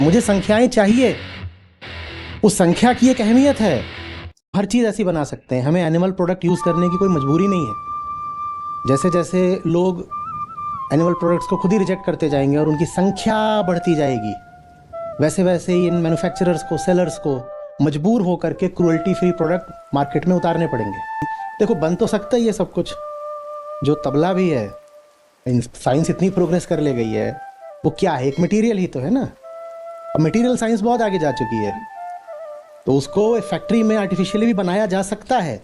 मुझे संख्याएं चाहिए। उस संख्या की एक अहमियत है। हर चीज़ ऐसी बना सकते हैं, हमें एनिमल प्रोडक्ट यूज़ करने की कोई मजबूरी नहीं है। जैसे जैसे लोग एनिमल प्रोडक्ट्स को खुद ही रिजेक्ट करते जाएंगे और उनकी संख्या बढ़ती जाएगी, वैसे वैसे ही इन मैन्युफैक्चरर्स को, सेलर्स को मजबूर होकर के क्रूअल्टी फ्री प्रोडक्ट मार्केट में उतारने पड़ेंगे। देखो, बन तो सकता ही है सब कुछ। जो तबला भी है, साइंस इतनी प्रोग्रेस कर ले गई है, वो क्या है? एक मटेरियल ही तो है ना। अब मटेरियल साइंस बहुत आगे जा चुकी है, तो उसको फैक्ट्री में आर्टिफिशियली भी बनाया जा सकता है।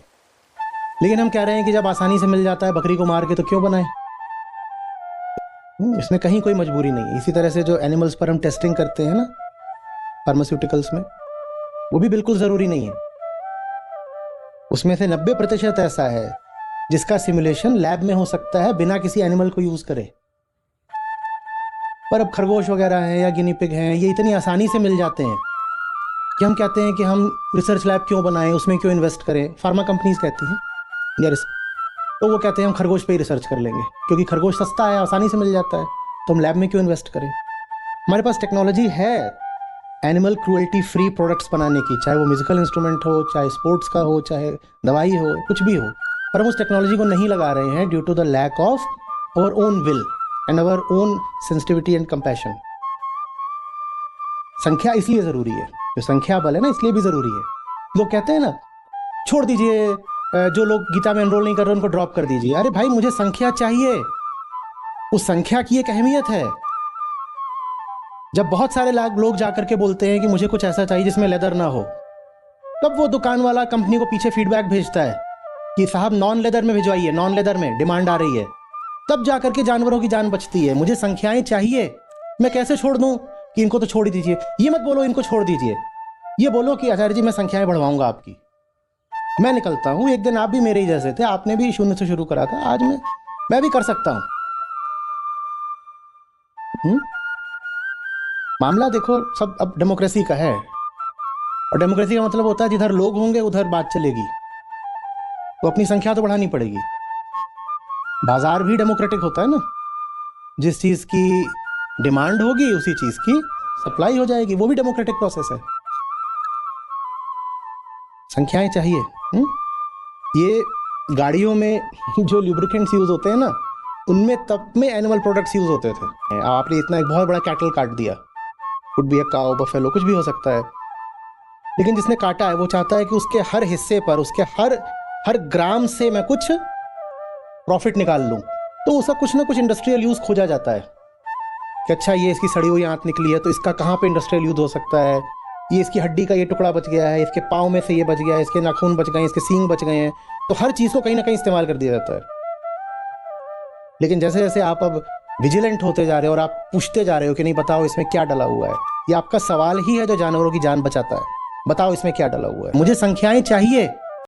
लेकिन हम कह रहे हैं कि जब आसानी से मिल जाता है बकरी को मार के, तो क्यों बनाएं? इसमें कहीं कोई मजबूरी नहीं है। इसी तरह से जो एनिमल्स पर हम टेस्टिंग करते हैं ना फार्मास्यूटिकल्स में, वो भी बिल्कुल ज़रूरी नहीं है। उसमें से 90% ऐसा है जिसका सिमुलेशन लैब में हो सकता है बिना किसी एनिमल को यूज़ करे। पर अब खरगोश वगैरह हैं या गिनी पिग हैं, ये इतनी आसानी से मिल जाते हैं कि हम कहते हैं कि हम रिसर्च लैब क्यों बनाएं, उसमें क्यों इन्वेस्ट करें। फार्मा कंपनीज कहती हैं या तो वो कहते हैं हम खरगोश पे ही रिसर्च कर लेंगे, क्योंकि खरगोश सस्ता है, आसानी से मिल जाता है, तो हम लैब में क्यों इन्वेस्ट करें। हमारे पास टेक्नोलॉजी है एनिमल क्रूअल्टी फ्री प्रोडक्ट्स बनाने की, चाहे वो म्यूजिकल इंस्ट्रूमेंट हो, चाहे स्पोर्ट्स का हो, चाहे दवाई हो, कुछ भी हो। पर हम उस टेक्नोलॉजी को नहीं लगा रहे हैं due to the lack of our own will and our own sensitivity and compassion. संख्या इसलिए ज़रूरी है, जो संख्या बल है ना, इसलिए भी ज़रूरी है। लोग कहते हैं ना, छोड़ दीजिए, जो लोग गीता में एनरोल नहीं कर रहे उनको ड्रॉप कर दीजिए। अरे भाई, मुझे संख्या चाहिए। उस संख्या की एक अहमियत है। जब बहुत सारे लोग जाकर के बोलते हैं कि मुझे कुछ ऐसा चाहिए जिसमें लेदर ना हो, तब वो दुकान वाला कंपनी को पीछे फीडबैक भेजता है कि साहब नॉन लेदर में भिजवाइए, नॉन लेदर में डिमांड आ रही है। तब जाकर के जानवरों की जान बचती है। मुझे संख्याएं चाहिए, मैं कैसे छोड़ दूं कि इनको तो छोड़ ही दीजिए। ये मत बोलो इनको छोड़ दीजिए, ये बोलो कि आचार्य जी मैं संख्याएं बढ़वाऊंगा आपकी। मैं निकलता हूं, एक दिन आप भी मेरे ही जैसे थे, आपने भी शून्य से शुरू करा था, आज मैं भी कर सकता हूं। मामला देखो, सब अब डेमोक्रेसी का है, और डेमोक्रेसी का मतलब होता है जिधर लोग होंगे उधर बात चलेगी, तो अपनी संख्या तो बढ़ानी पड़ेगी। बाजार भी डेमोक्रेटिक होता है ना, जिस चीज़ की डिमांड होगी उसी चीज़ की सप्लाई हो जाएगी, वो भी डेमोक्रेटिक प्रोसेस है। संख्याएं चाहिए। ये गाड़ियों में जो लुब्रिकेंट्स यूज़ होते हैं ना, उनमें तब में एनिमल प्रोडक्ट्स यूज़ होते थे। आपने इतना एक बहुत बड़ा कैटल काट दिया, could be a cow, buffalo, कुछ भी हो सकता है, लेकिन जिसने काटा है वो चाहता है कि उसके हर हिस्से पर, उसके हर ग्राम से मैं कुछ प्रॉफिट निकाल लूँ। तो उसका कुछ ना कुछ इंडस्ट्रियल यूज़ खोजा जाता है कि अच्छा ये इसकी सड़ी हुई आंत निकली है, तो इसका कहाँ पे इंडस्ट्रियल यूज़ हो सकता है। ये इसकी हड्डी का ये टुकड़ा बच गया है, इसके पाँव में से ये बच गया है, इसके नाखून बच गए हैं, इसके सींग बच गए हैं, तो हर चीज़ को कहीं ना कहीं इस्तेमाल कर दिया जाता है। लेकिन जैसे जैसे आप अब विजिलेंट होते जा रहे हो और आप पूछते जा रहे हो कि नहीं बताओ इसमें क्या डला हुआ है, ये आपका सवाल ही है जो जानवरों की जान बचाता है। बताओ इसमें क्या डला हुआ है। मुझे संख्याएं चाहिए।